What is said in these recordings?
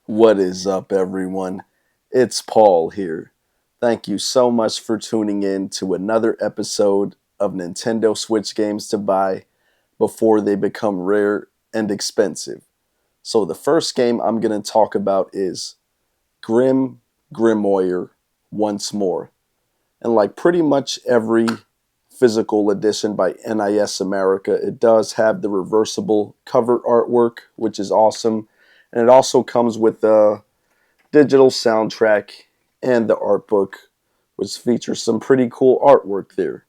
What is up, everyone? It's Paul here. Thank you so much for tuning in to another episode of Nintendo Switch games to buy before they become rare and expensive. So, the first game I'm going to talk about is Grimmallow Once More. And like pretty much every physical edition by NIS America, it does have the reversible cover artwork, which is awesome. And it also comes with a digital soundtrack and the art book, which features some pretty cool artwork there.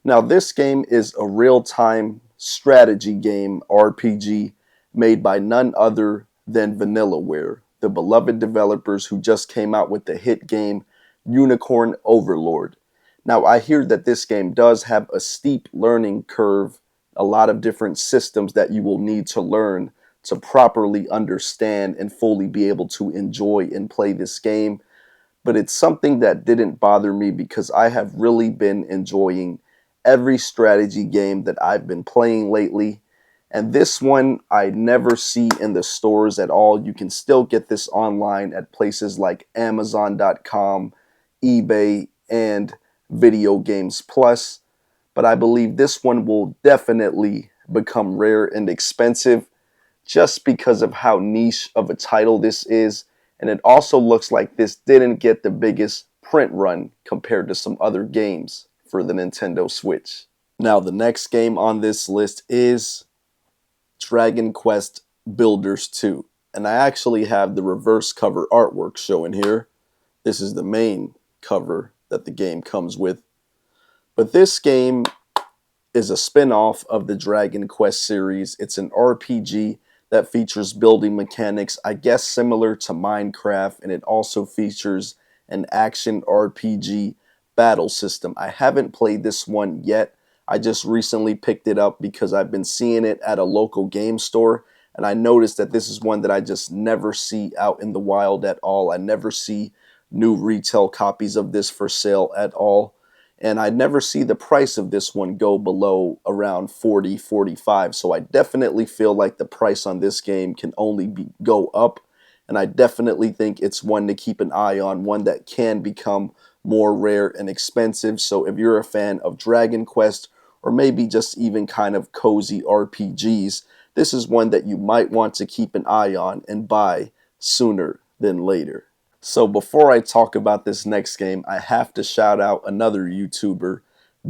Now, this game is a real time strategy game RPG made by none other than Vanillaware, the beloved developers who just came out with the hit game Unicorn Overlord. Now, I hear that this game does have a steep learning curve, a lot of different systems that you will need to learn to properly understand and fully be able to enjoy and play this game. But it's something that didn't bother me because I have really been enjoying every strategy game that I've been playing lately. And this one I never see in the stores at all. You can still get this online at places like Amazon.com, eBay, and Video Games Plus. But I believe this one will definitely become rare and expensive just because of how niche of a title this is. And it also looks like this didn't get the biggest print run compared to some other games for the Nintendo Switch. Now, the next game on this list is Dragon Quest Builders 2. And I actually have the reverse cover artwork showing here. This is the main cover that the game comes with. But this game is a spin-off of the Dragon Quest series. It's an RPG that features building mechanics, I guess similar to Minecraft, and it also features an action RPG battle system. I haven't played this one yet. I just recently picked it up because I've been seeing it at a local game store, and I noticed that this is one that I just never see out in the wild at all. I never see new retail copies of this for sale at all. And I never see the price of this one go below around 40, 45. So I definitely feel like the price on this game can only go up. And I definitely think it's one to keep an eye on, one that can become more rare and expensive. So if you're a fan of Dragon Quest, or maybe just even kind of cozy RPGs, this is one that you might want to keep an eye on and buy sooner than later. So before I talk about this next game, I have to shout out another YouTuber,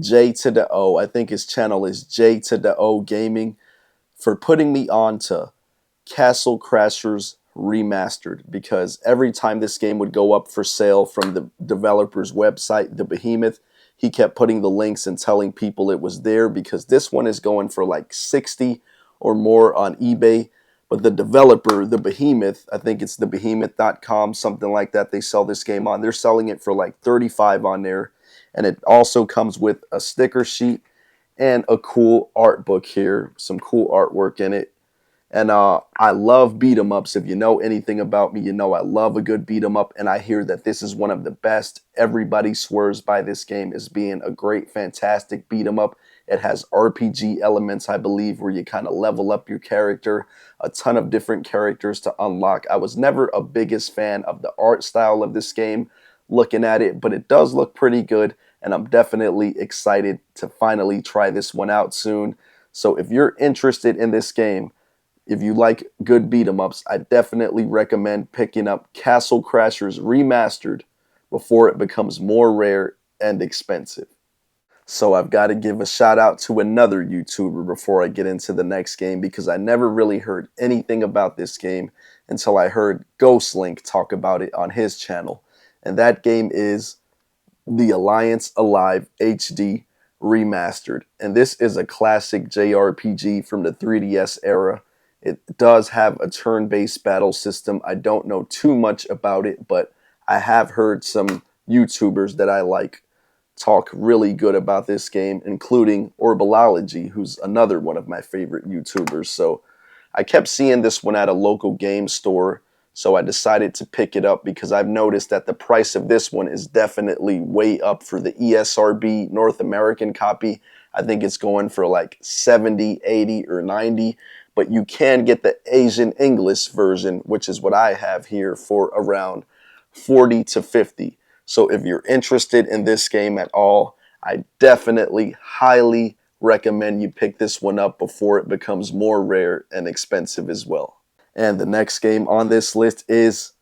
J to the O. I think his channel is J to the O Gaming, for putting me on to Castle Crashers Remastered, because every time this game would go up for sale from the developer's website, the Behemoth, he kept putting the links and telling people it was there, because this one is going for like 60 or more on eBay. But the developer, the Behemoth, I think it's thebehemoth.com, something like that, they sell this game on. They're selling it for like 35 on there. And it also comes with a sticker sheet and a cool art book here, some cool artwork in it. And I love beat 'em ups. If you know anything about me, you know I love a good beat 'em up. And I hear that this is one of the best. Everybody swears by this game as being a great, fantastic beat 'em up. It has RPG elements, I believe, where you kind of level up your character. A ton of different characters to unlock. I was never a biggest fan of the art style of this game looking at it, but it does look pretty good. And I'm definitely excited to finally try this one out soon. So if you're interested in this game, if you like good beat 'em ups, I definitely recommend picking up Castle Crashers Remastered before it becomes more rare and expensive. So I've got to give a shout out to another YouTuber before I get into the next game, because I never really heard anything about this game until I heard Ghostlink talk about it on his channel. And that game is The Alliance Alive HD Remastered. And this is a classic JRPG from the 3DS era. It does have a turn-based battle system. I don't know too much about it, but I have heard some YouTubers that I like talk really good about this game, including Orbalology, who's another one of my favorite YouTubers. So I kept seeing this one at a local game store, so I decided to pick it up because I've noticed that the price of this one is definitely way up for the ESRB North American copy. I think it's going for like 70, 80, or 90. but you can get the Asian English version, which is what I have here, for around 40 to 50. So if you're interested in this game at all, I definitely highly recommend you pick this one up before it becomes more rare and expensive as well. And the next game on this list is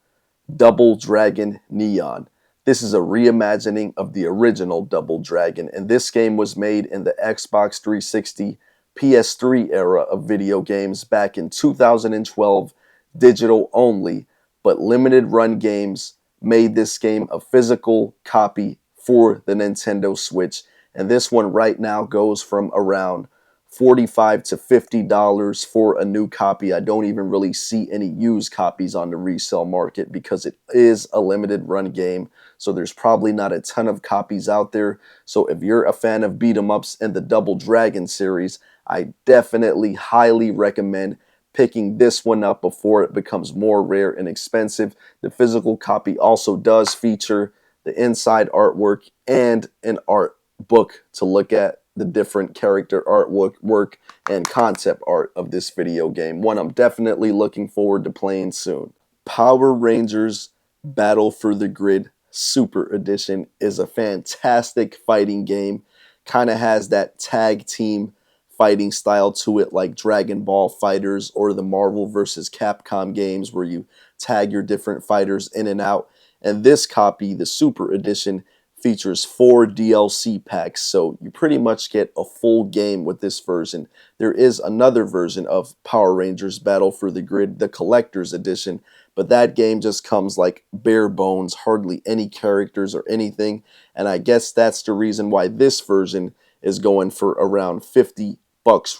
Double Dragon Neon. This is a reimagining of the original Double Dragon, and this game was made in the Xbox 360 PS3 era of video games back in 2012, digital only, but limited run games made this game a physical copy for the Nintendo Switch, and this one right now goes from around $45 to $50 for a new copy. I don't even really see any used copies on the resale market because it is a limited run game. So there's probably not a ton of copies out there. So if you're a fan of beat 'em ups and the Double Dragon series, I definitely highly recommend picking this one up before it becomes more rare and expensive. The physical copy also does feature the inside artwork and an art book to look at the different character artwork and concept art of this video game. One I'm definitely looking forward to playing soon. Power Rangers Battle for the Grid Super Edition is a fantastic fighting game. Kind of has that tag team fighting style to it, like Dragon Ball Fighters or the Marvel vs. Capcom games where you tag your different fighters in and out. And this copy, the Super Edition, features 4 DLC packs, so you pretty much get a full game with this version. There is another version of Power Rangers Battle for the Grid, the Collector's Edition, but that game just comes like bare bones, hardly any characters or anything, and I guess that's the reason why this version is going for around $50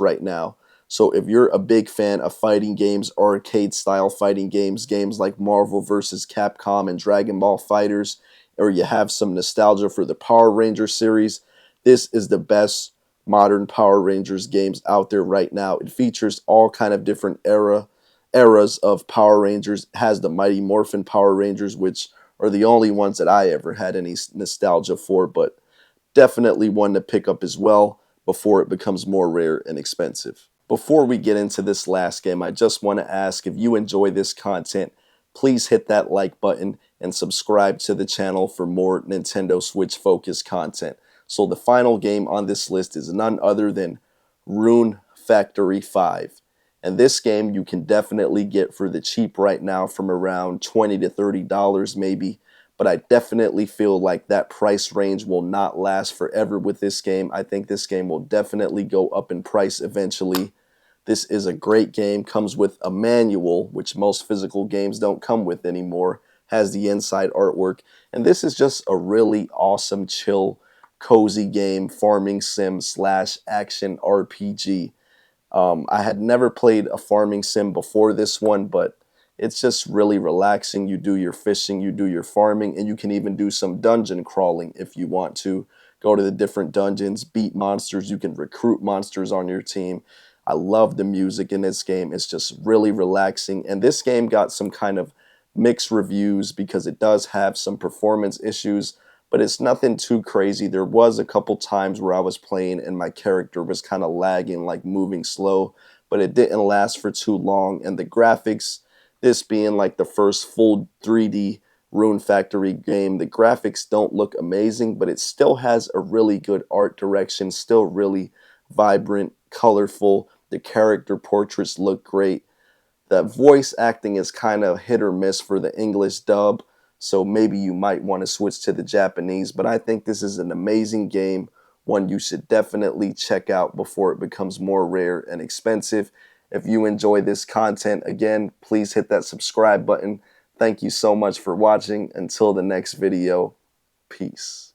right now. So if you're a big fan of fighting games, arcade-style fighting games, games like Marvel vs. Capcom and Dragon Ball Fighters, or you have some nostalgia for the Power Rangers series, this is the best modern Power Rangers games out there right now. It features all kind of different eras of Power Rangers. It has the Mighty Morphin Power Rangers, which are the only ones that I ever had any nostalgia for, but definitely one to pick up as well before it becomes more rare and expensive. Before we get into this last game, I just want to ask, if you enjoy this content, please hit that like button and subscribe to the channel for more Nintendo Switch focused content. So the final game on this list is none other than Rune Factory 5. And this game you can definitely get for the cheap right now from around $20 to $30 maybe. But I definitely feel like that price range will not last forever with this game. I think this game will definitely go up in price eventually. This is a great game, comes with a manual, which most physical games don't come with anymore, has the inside artwork, and this is just a really awesome, chill, cozy game, farming sim slash action RPG. I had never played a farming sim before this one, but it's just really relaxing. You do your fishing, you do your farming, and you can even do some dungeon crawling if you want to. Go to the different dungeons, beat monsters, you can recruit monsters on your team. I love the music in this game. It's just really relaxing. And this game got some kind of mixed reviews because it does have some performance issues, but it's nothing too crazy. There was a couple times where I was playing and my character was kind of lagging, like moving slow, but it didn't last for too long. And the graphics, this being like the first full 3D Rune Factory game, the graphics don't look amazing, but it still has a really good art direction, still really vibrant, colorful. The character portraits look great. The voice acting is kind of hit or miss for the English dub, so maybe you might want to switch to the Japanese, but I think this is an amazing game, one you should definitely check out before it becomes more rare and expensive. If you enjoy this content, again, please hit that subscribe button. Thank you so much for watching. Until the next video, peace.